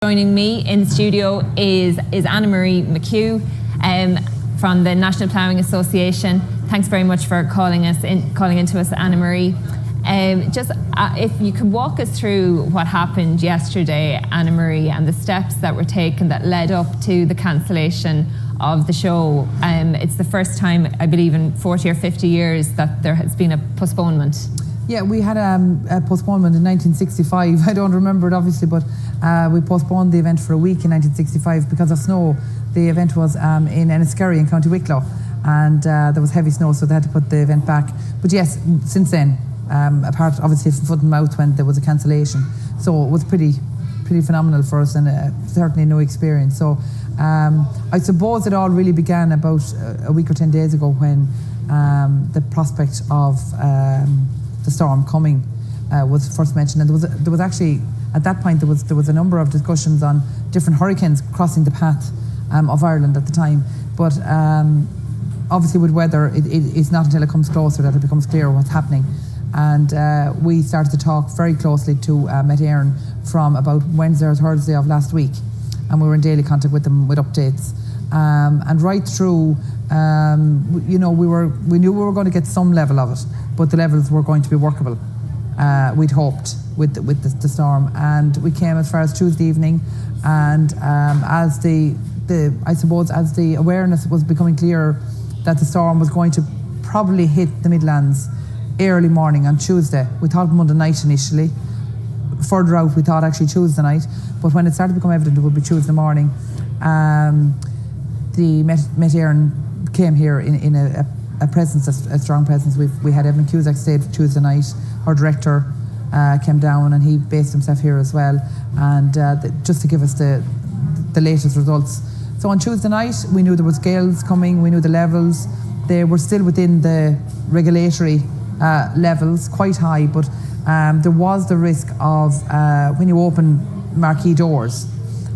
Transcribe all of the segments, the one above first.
Joining me in studio is Marie McHugh from the National Ploughing Association. Thanks very much for calling into us, Anna-Marie. If you could walk us through what happened yesterday, Anna-Marie, and the steps that were taken that led up to the cancellation of the show. It's the first time, I believe, in 40 or 50 years that there has been a postponement. Yeah, we had a postponement in 1965. I don't remember it obviously, but we postponed the event for a week in 1965 because of snow. The event was in Enniskerry in County Wicklow, and there was heavy snow, so they had to put the event back. But yes, since then, apart obviously from foot and mouth when there was a cancellation, so it was pretty phenomenal for us, and certainly no experience. So I suppose it all really began about a week or 10 days ago when the prospect of the storm coming was first mentioned, and there was actually at that point there was a number of discussions on different hurricanes crossing the path of Ireland at the time. But obviously with weather, it's not until it comes closer that it becomes clear what's happening. And we started to talk very closely to Met Éireann from about Wednesday or Thursday of last week, and we were in daily contact with them with updates. And right through, we knew we were going to get some level of it, but the levels were going to be workable. We'd hoped with the storm, and we came as far as Tuesday evening. And as the awareness was becoming clearer that the storm was going to probably hit the Midlands early morning on Tuesday. We thought Monday night initially. Further out, we thought actually Tuesday night. But when it started to become evident it would be Tuesday morning, the Met Éireann came here in a presence, a strong presence. We had Evan Cusack stayed for Tuesday night. Our director came down, and he based himself here as well, and just to give us the latest results. So on Tuesday night, we knew there was gales coming. We knew the levels. They were still within the regulatory levels, quite high, but there was the risk of when you open marquee doors,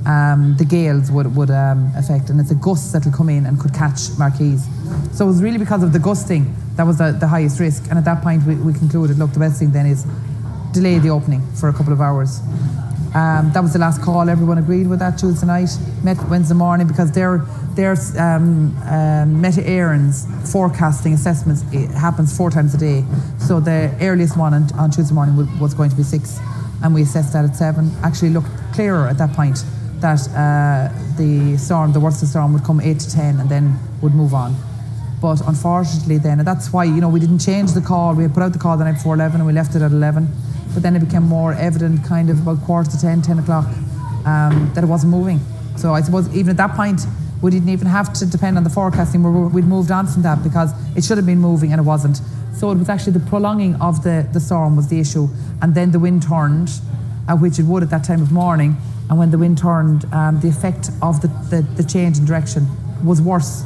the gales would affect, and it's the gusts that will come in and could catch marquees. So it was really because of the gusting that was the highest risk, and at that point we concluded, look, the best thing then is delay the opening for a couple of hours. That was the last call. Everyone agreed with that Tuesday night. Met Wednesday morning, because their Met Éireann's forecasting assessments, it happens 4 times a day. So the earliest one on Tuesday morning was going to be 6, and we assessed that at 7. Actually looked clearer at that point that the worst of the storm would come 8 to 10 and then would move on. But unfortunately then, and that's why we didn't change the call. We had put out the call the night before 11 and we left it at 11. But then it became more evident kind of about 9:45, 10 o'clock that it wasn't moving. So I suppose even at that point we didn't even have to depend on the forecasting. We'd moved on from that because it should have been moving and it wasn't. So it was actually the prolonging of the storm was the issue, and then the wind turned, which it would at that time of morning. And when the wind turned, the effect of the change in direction was worse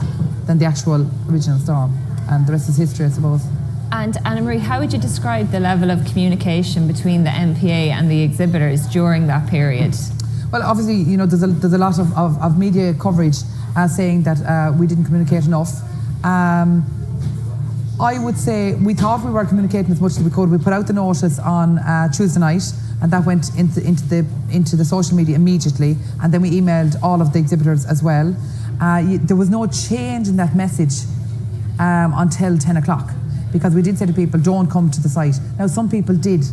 than the actual original storm. And the rest is history, I suppose. And Anna-Marie, how would you describe the level of communication between the MPA and the exhibitors during that period? Well, obviously, there's a lot of media coverage saying that we didn't communicate enough. I would say we thought we were communicating as much as we could. We put out the notice on Tuesday night, and that went into the social media immediately, and then we emailed all of the exhibitors as well. There was no change in that message until 10 o'clock, because we did say to people, don't come to the site. Now, some people did,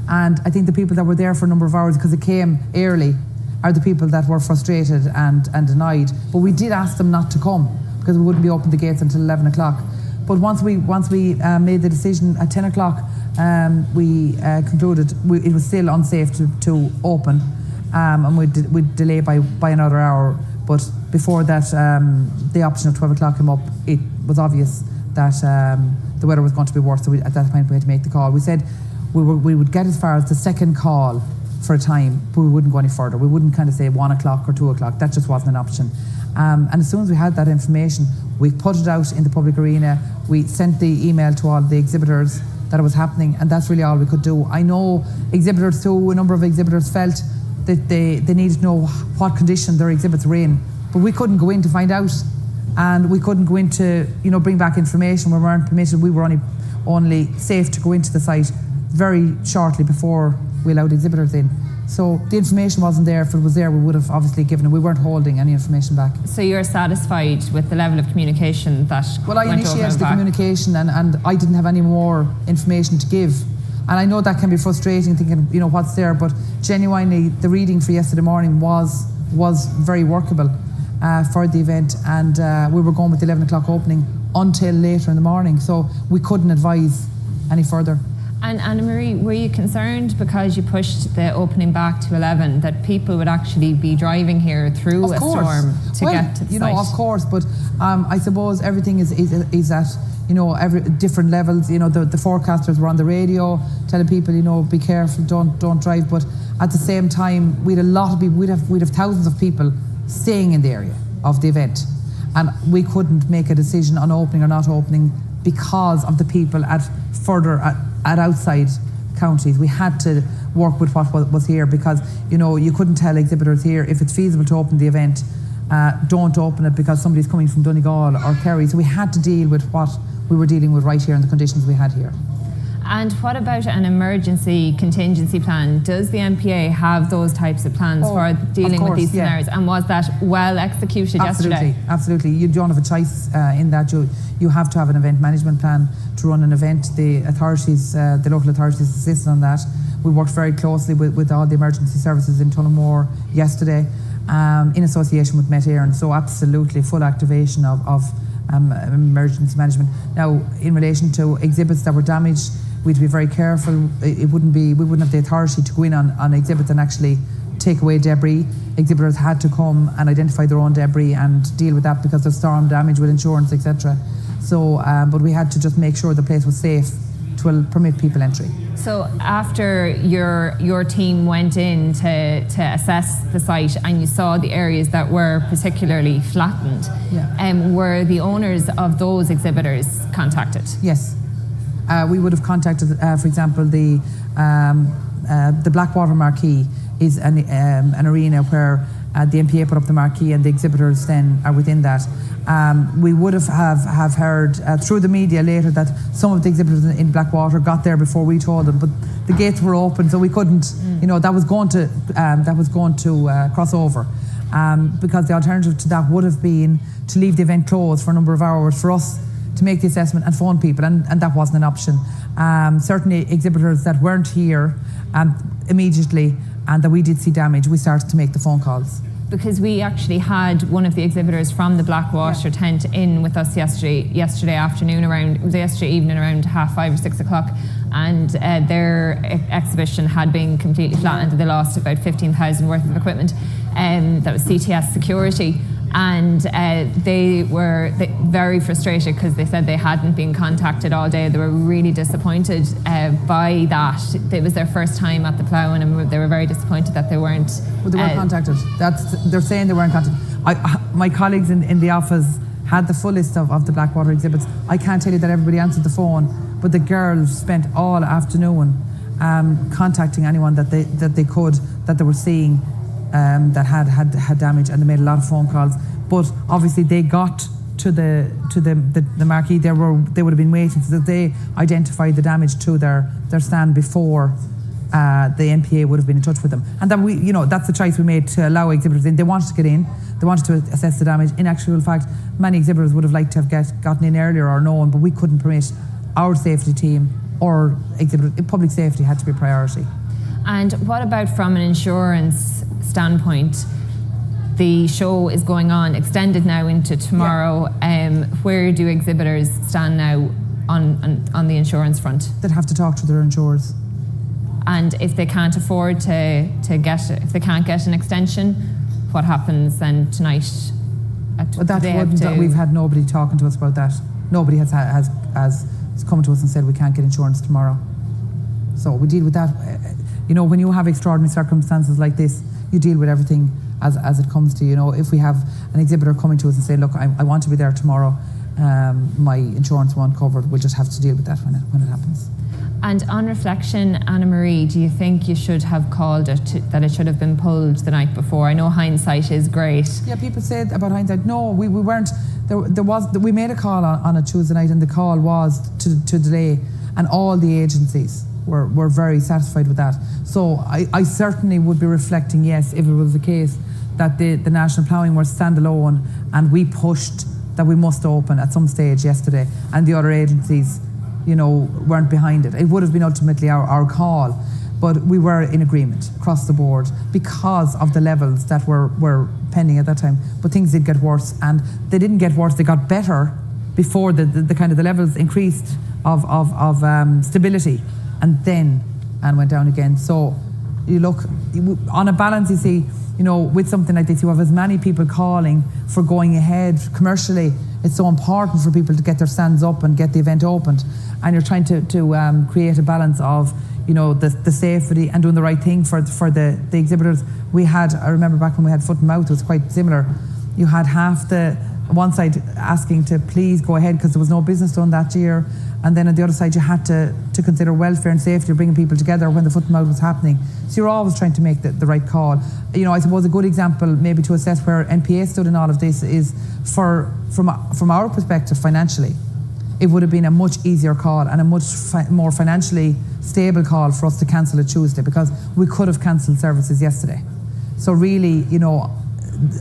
and I think the people that were there for a number of hours because it came early are the people that were frustrated and denied. But we did ask them not to come because we wouldn't be open the gates until 11 o'clock. But once we made the decision at 10 o'clock, we concluded it was still unsafe to open, and we'd delay by another hour. But before that, the option of 12 o'clock came up. It was obvious that the weather was going to be worse, so at that point we had to make the call. We said we would get as far as the second call for a time, but we wouldn't go any further. We wouldn't kind of say 1 o'clock or 2 o'clock. That just wasn't an option. And as soon as we had that information, we put it out in the public arena. We sent the email to all the exhibitors that it was happening, and that's really all we could do. I know exhibitors too, a number of exhibitors felt that they needed to know what condition their exhibits were in, but we couldn't go in to find out, and we couldn't go in to bring back information. We weren't permitted. We were only safe to go into the site very shortly before we allowed exhibitors in. So the information wasn't there. If it was there, we would have obviously given it. We weren't holding any information back. So you're satisfied with the level of communication that Well, I went initiated over the communication and I didn't have any more information to give. And I know that can be frustrating, thinking, you know, what's there, but genuinely the reading for yesterday morning was very workable for the event, and we were going with the 11 o'clock opening until later in the morning, so we couldn't advise any further. And Anna-Marie, were you concerned because you pushed the opening back to 11 that people would actually be driving here through a storm to get to the site? Of course, but I suppose everything is at, you know, every different levels. You know, the forecasters were on the radio telling people, you know, be careful, don't drive. But at the same time, we'd a lot of people. We'd have thousands of people staying in the area of the event, and we couldn't make a decision on opening or not opening because of the people at outside counties. We had to work with what was here, because, you know, you couldn't tell exhibitors here, if it's feasible to open the event, don't open it because somebody's coming from Donegal or Kerry. So we had to deal with what we were dealing with right here and the conditions we had here. And what about an emergency contingency plan? Does the MPA have those types of plans for dealing with these scenarios? And was that well executed yesterday? Absolutely. You don't have a choice in that. You have to have an event management plan to run an event. The authorities, the local authorities assisted on that. We worked very closely with all the emergency services in Tullamore yesterday in association with Met Éireann. So absolutely full activation of emergency management. Now, in relation to exhibits that were damaged, we'd be very careful. We wouldn't have the authority to go in on exhibits and actually take away debris. Exhibitors had to come and identify their own debris and deal with that because of storm damage with insurance, etc. So, but we had to just make sure the place was safe to permit people entry. So after your team went in to assess the site and you saw the areas that were particularly flattened, were the owners of those exhibitors contacted? Yes. We would have contacted, for example, the Blackwater marquee is an arena where the MPA put up the marquee and the exhibitors then are within that. We would have heard through the media later that some of the exhibitors in Blackwater got there before we told them, but the gates were open, so we couldn't. You know, that was going to cross over, because the alternative to that would have been to leave the event closed for a number of hours for us to make the assessment and phone people, and that wasn't an option. Certainly exhibitors that weren't here immediately and that we did see damage, we started to make the phone calls. Because we actually had one of the exhibitors from the Blackwater tent in with us yesterday afternoon yesterday evening around 5:30 or 6 o'clock, and their exhibition had been completely flattened. They lost about 15,000 worth of equipment, that was CTS security. And they were very frustrated because they said they hadn't been contacted all day. They were really disappointed by that. It was their first time at the Ploughing, and they were very disappointed that they weren't. Well, they weren't contacted. They're saying they weren't contacted. My colleagues in the office had the full list of the Blackwater exhibits. I can't tell you that everybody answered the phone, but the girls spent all afternoon contacting anyone that they could, that they were seeing. That had damage, and they made a lot of phone calls. But obviously they got to the marquee. They would have been waiting, so that they identified the damage to their stand before the MPA would have been in touch with them. And then that's the choice we made to allow exhibitors in. They wanted to get in. They wanted to assess the damage. In actual fact, many exhibitors would have liked to have gotten in earlier or known, but we couldn't permit our safety team or public safety had to be a priority. And what about from an insurance standpoint? The show is going on, extended now into tomorrow. Where do exhibitors stand now on the insurance front? They'd have to talk to their insurers. And if they can't afford if they can't get an extension, what happens then tonight? We've had nobody talking to us about that. Nobody has come to us and said we can't get insurance tomorrow. So we deal with that. You know, when you have extraordinary circumstances like this, you deal with everything as it comes to you. Know, if we have an exhibitor coming to us and say, look, I want to be there tomorrow, my insurance won't cover it, we'll just have to deal with that when it happens. And on reflection, Anna-Marie, do you think you should have called it, that it should have been pulled the night before? I know hindsight is great. Yeah, people said about hindsight. No, we weren't. We made a call on a Tuesday night, and the call was to delay, and all the agencies were very satisfied with that. So I certainly would be reflecting, yes, if it was the case that the National Ploughing were standalone and we pushed that we must open at some stage yesterday and the other agencies, weren't behind it. It would have been ultimately our call, but we were in agreement across the board because of the levels that were pending at that time. But things did get worse, and they didn't get worse, they got better before the kind of the levels increased of stability, and then went down again. So you look on a balance, you see, with something like this, you have as many people calling for going ahead commercially. It's so important for people to get their stands up and get the event opened, and you're trying to create a balance of the safety and doing the right thing for the exhibitors. I remember back when we had foot and mouth, it was quite similar. You had half the one side asking to please go ahead because there was no business done that year, and then on the other side you had to consider welfare and safety, bringing people together when the foot and mouth was happening. So you're always trying to make the right call. I suppose a good example maybe to assess where NPA stood in all of this is from our perspective financially, it would have been a much easier call and a much more financially stable call for us to cancel it Tuesday, because we could have cancelled services yesterday. So really,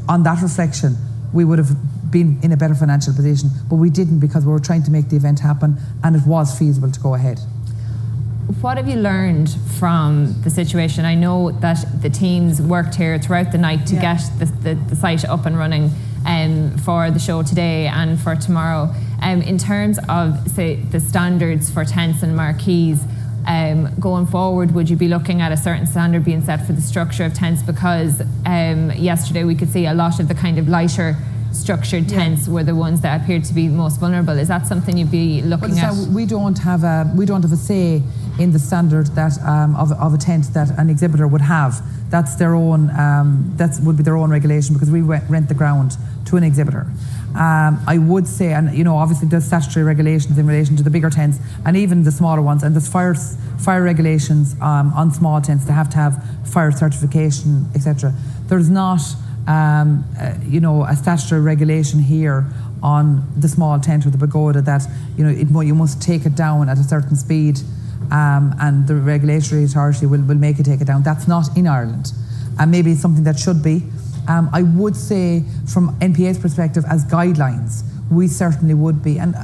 on that reflection, we would have been in a better financial position, but we didn't, because we were trying to make the event happen and it was feasible to go ahead. What have you learned from the situation? I know that the teams worked here throughout the night to get the site up and running for the show today and for tomorrow. In terms of, say, the standards for tents and marquees, going forward, would you be looking at a certain standard being set for the structure of tents? Because yesterday we could see a lot of the kind of lighter structured tents were the ones that appeared to be most vulnerable. Is that something you'd be looking at? We don't have a say in the standard that of a tent that an exhibitor would have. That's their own. That would be their own regulation, because we rent the ground to an exhibitor. I would say, and obviously there's statutory regulations in relation to the bigger tents and even the smaller ones, and there's fire regulations on small tents. They have to have fire certification, etc. There's not a statutory regulation here on the small tent or the pagoda that you must take it down at a certain speed, and the regulatory authority will make you take it down. That's not in Ireland, and maybe it's something that should be. I would say from NPA's perspective, as guidelines, we certainly would be, and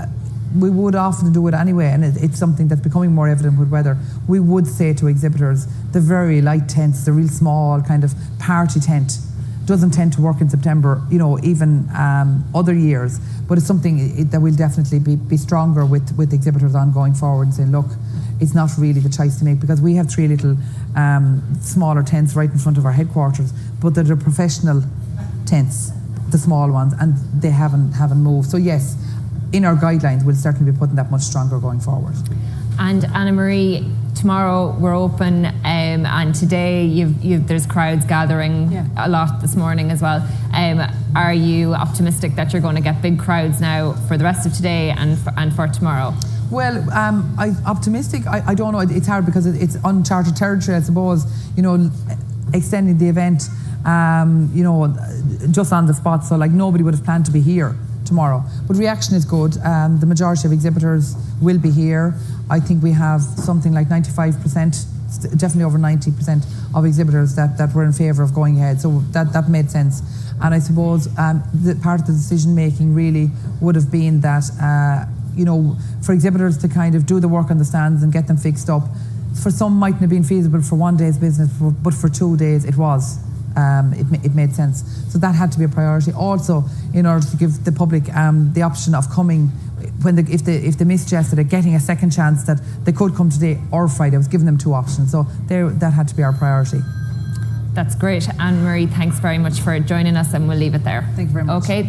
we would often do it anyway, and it's something that's becoming more evident with weather. We would say to exhibitors, the very light tents, the real small kind of party tent, doesn't tend to work in September, even other years, but it's something that we'll definitely be stronger with exhibitors on going forward and saying, look, it's not really the choice to make, because we have 3 little smaller tents right in front of our headquarters, but they're the professional tents, the small ones, and they haven't moved. So yes, in our guidelines, we'll certainly be putting that much stronger going forward. And Anna Marie, tomorrow we're open, and today there's crowds gathering a lot this morning as well. Are you optimistic that you're going to get big crowds now for the rest of today and for tomorrow? Well, I'm optimistic. I don't know. It's hard because it's uncharted territory, I suppose. Extending the event, just on the spot. So nobody would have planned to be here tomorrow. But reaction is good. The majority of exhibitors will be here. I think we have something like 95%, definitely over 90% of exhibitors that were in favour of going ahead. So that made sense. And I suppose the part of the decision making really would have been that for exhibitors to kind of do the work on the stands and get them fixed up. For some mightn't have been feasible for one day's business, but for 2 days it was. It made sense. So that had to be a priority. Also, in order to give the public the option of coming, if they missed yesterday, getting a second chance that they could come today or Friday. I was giving them 2 options. So that had to be our priority. That's great. Anne Marie, thanks very much for joining us, and we'll leave it there. Thank you very much. Okay.